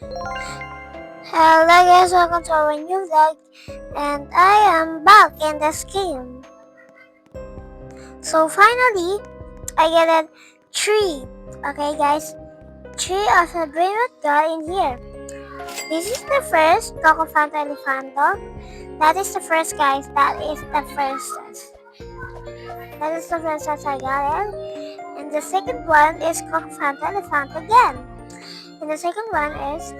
Hello guys, welcome to our new vlog, and I am back in this game. So finally, I get a tree. Okay guys, tree of a dream with God in here. This is the first Coco Fanta Elefanto. That is the first guys, that is the first that I got it. And the second one is Coco Fanta Elefanto again. And the second one is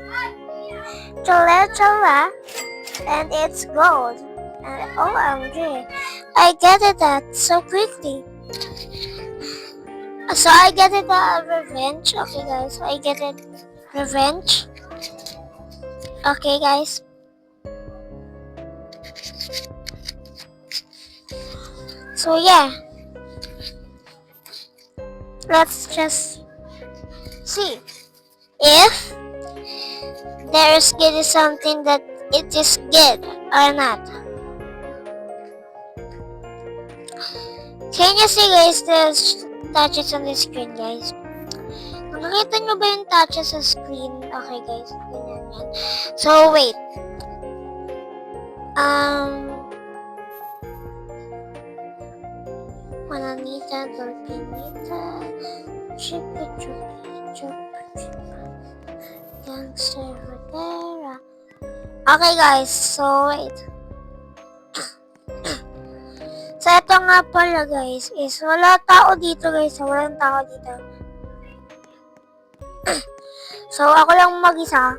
Chola Chola, and it's gold. And OMG, I get it that so quickly. So I get it revenge. Okay guys, so I get it revenge. Okay guys. So yeah. Let's just see if there is good something that it is good or not. Can you see guys the touches on the screen guys? Nakikita nyo ba yung touches sa screen? Okay guys, ganyan yan. So wait. Mananita, Dolphinita, Chippy, Gangster, Rodera. Okay guys, so wait. So ito nga pala guys, is wala tao dito guys, walang tao dito. So ako lang mag-isa.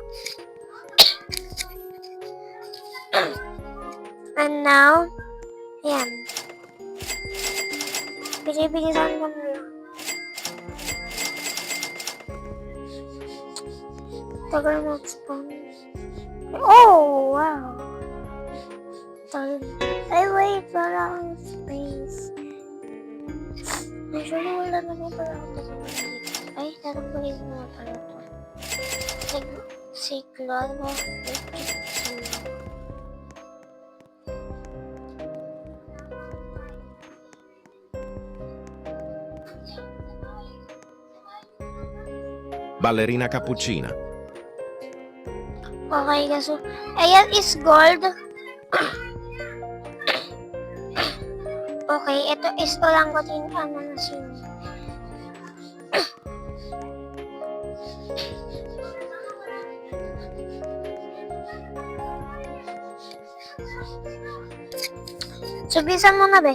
And now, ayan. Bilisan ko na lang. Tagal mag-spawn. Oh, wow. Ay, wait. Wala akong space. Actually, wala naman pala ako dito. Ay, tatanggalin mo na pala ito. Sigla ba? Ballerina cappuccina. Okay, so, ayan is gold. Okay, ito is orangutan na sino. So, bilisan mo na be.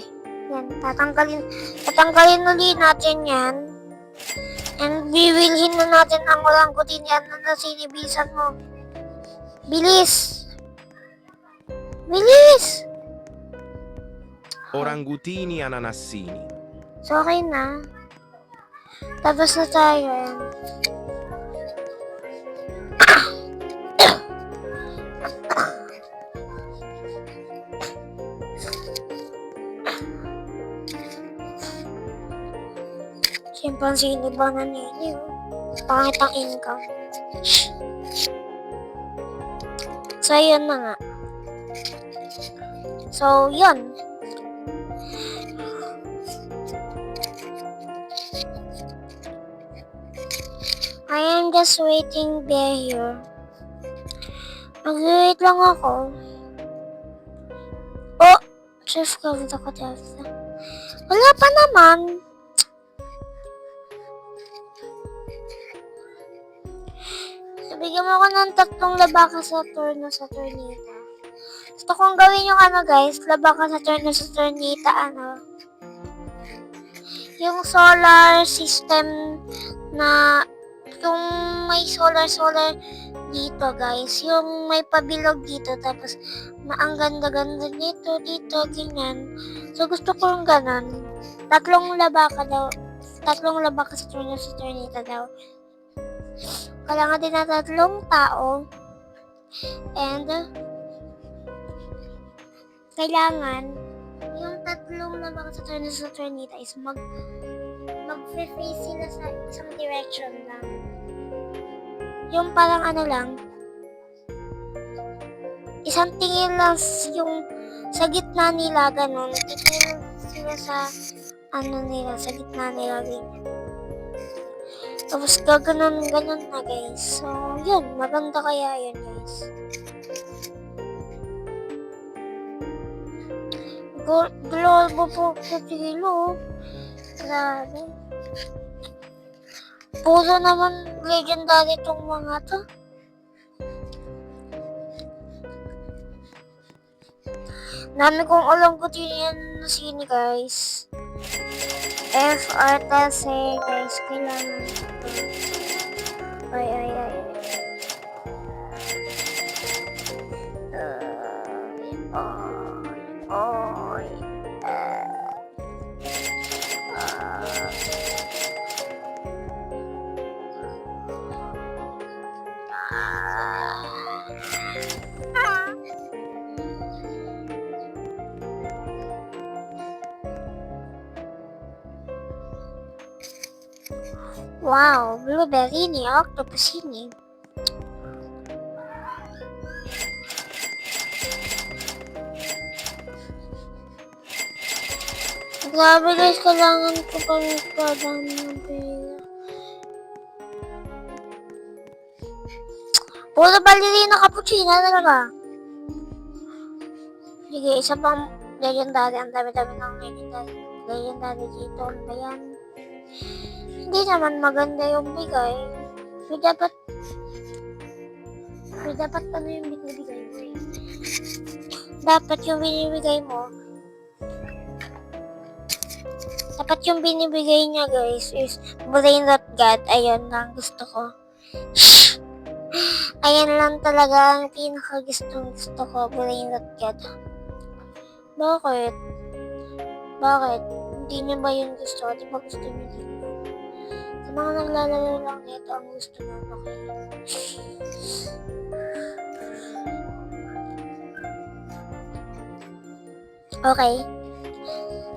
Yan, tatanggalin ulit natin yan. And bibilhin na natin ang orangutan yan na sinibisan mo. Bilis! Bilis! Orangutini ananassini. So, okay na. Tapos na tayo. Yan. Chimpanzee ba na ninyo? Pangit ang income. So, yun na nga. So, yun. I am just waiting there here. Mag-wait lang ako. Oh! Chef ka, punta ko dito. Wala pa naman. Bigyan mo ako ng 3 labaka sa turno sa turnita. Gusto kong gawin yung guys, labaka sa turno sa turnita, yung solar system na, yung may solar dito guys, yung may pabilog dito, tapos ang ganda-ganda nito, dito, ganyan. So gusto ko yung ganon. 3 labaka daw, 3 labaka sa turno sa turnita daw. Kailangan din na 3 tao. And kailangan yung 3 labang sa turnita is mag-face sila sa isang direction lang. Yung parang lang, isang tingin lang yung sa gitna nila, ganun. Tingin sila sa nila, sa gitna nila, ganyan. Tapos gaganon na guys. So, yun. Maganda kaya yun guys. Globo po sa kilo. Grabe. Puro naman legendary itong mga to. Dami kong alam ko din yan na sini guys. FRTC guys. Kailangan ito. Ay. Wow, blueberry ni octopus ini. Grabe guys, kailangan ko pa magpadaan ng pera. Puro ballerina cappuccino talaga. Sige, isa pang legendary. Ang dami-dami ng legendary dito. Ano ba yan? Hindi naman maganda yung bigay. May dapat ano yung binibigay mo eh. Dapat yung binibigay niya guys is brain rot god. Ayun lang gusto ko. Ayan lang talaga ang pinaka gusto ko, brain rot god. Bakit? Hindi niyo ba yun gusto? Di ba gusto niyo din? Sa mga naglalaro lang nito ang gusto nyo, okay.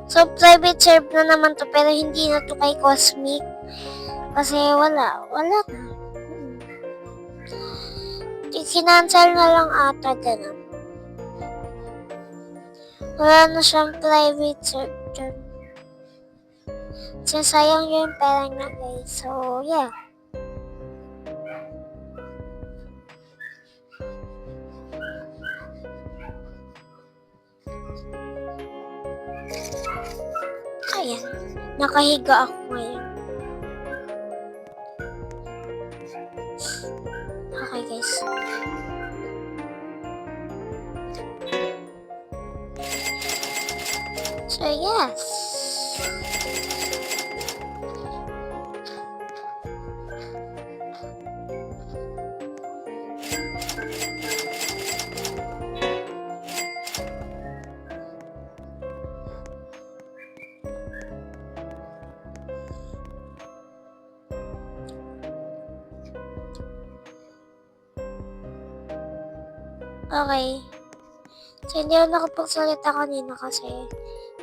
So, private serve na naman to, pero hindi na to kay Cosmic. Kasi wala na. Kinancel na lang ata, ganun. Wala na siyang private serve dyan. So, sayang yung pera na guys. So, yeah. Ayan. Nakahiga ako ngayon. Okay guys. So, yes. Okay. So, hindi ako nakapagsalita kanina kasi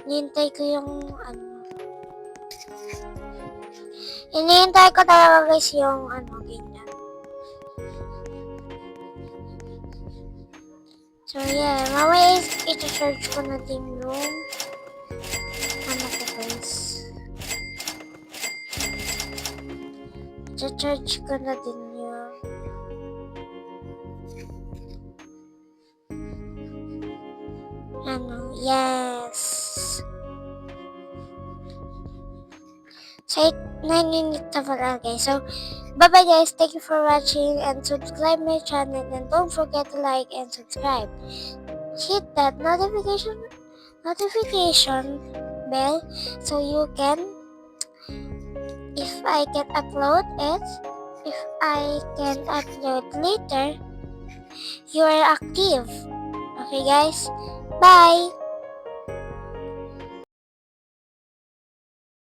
hinihintay ko yung hinihintay ko talaga guys yung ganyan. So, yeah. Mamaya i-charge ko na din yung ko guys. I-charge ko na din yung yes. So, 9 minutes na pala guys. So, bye-bye guys. Thank you for watching and subscribe my channel and don't forget to like and subscribe. Hit that notification bell so you can, if I can upload later, you are active. Okay guys? Bye!